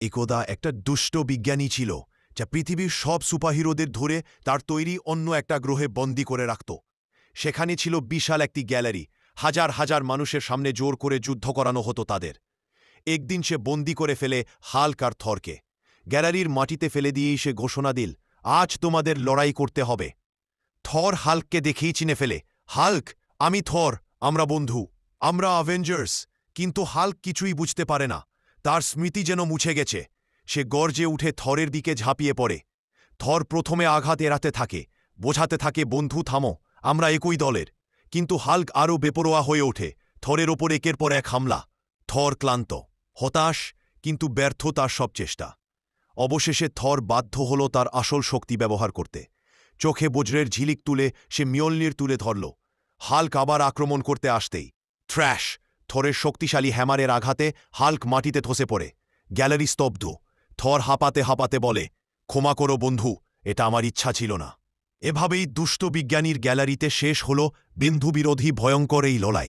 একদা একটা দুষ্ট বিজ্ঞানী ছিল যা পৃথিবীর সব সুপারহিরোদের ধরে তার তৈরি অন্য একটা গ্রহে বন্দী করে রাখত। সেখানে ছিল বিশাল একটি গ্যালারি, হাজার হাজার মানুষের সামনে জোর করে যুদ্ধ করানো হতো তাদের। একদিন সে বন্দী করে ফেলে হাল্ক আর থরকে। গ্যালারির মাটিতে ফেলে দিয়েই সে ঘোষণা দিল, আজ তোমাদের লড়াই করতে হবে। থর হাল্ককে দেখেই চিনে ফেলে, হাল্ক, আমি থর, আমরা বন্ধু, আমরা অ্যাভেঞ্জার্স। কিন্তু হাল্ক কিছুই বুঝতে পারে না, তার স্মৃতি যেন মুছে গেছে। সে গর্জে উঠে থরের দিকে ঝাঁপিয়ে পড়ে। থর প্রথমে আঘাত এড়াতে থাকে, বোঝাতে থাকে, বন্ধু থামো, আমরা একই দলের। কিন্তু হাল্ক আরও বেপরোয়া হয়ে ওঠে, থরের ওপর একের পর এক হামলা। থর ক্লান্ত, হতাশ, কিন্তু ব্যর্থ তার সব চেষ্টা। অবশেষে থর বাধ্য হল তার আসল শক্তি ব্যবহার করতে। চোখে বজ্রের ঝিলিক তুলে সে মিয়লনির তুলে ধরল। হাল্ক আবার আক্রমণ করতে আসতেই ট্র্যাশ! থরের শক্তিশালী হ্যামারের আঘাতে হাল্ক মাটিতে ধসে পড়ে। গ্যালারি স্তব্ধ। থর হাঁপাতে হাঁপাতে বলে, ক্ষমা করো বন্ধু, এটা আমার ইচ্ছা ছিল না। এভাবেই দুষ্ট বিজ্ঞানীর গ্যালারিতে শেষ হল বিন্ধুবিরোধী ভয়ঙ্কর এই লড়াই।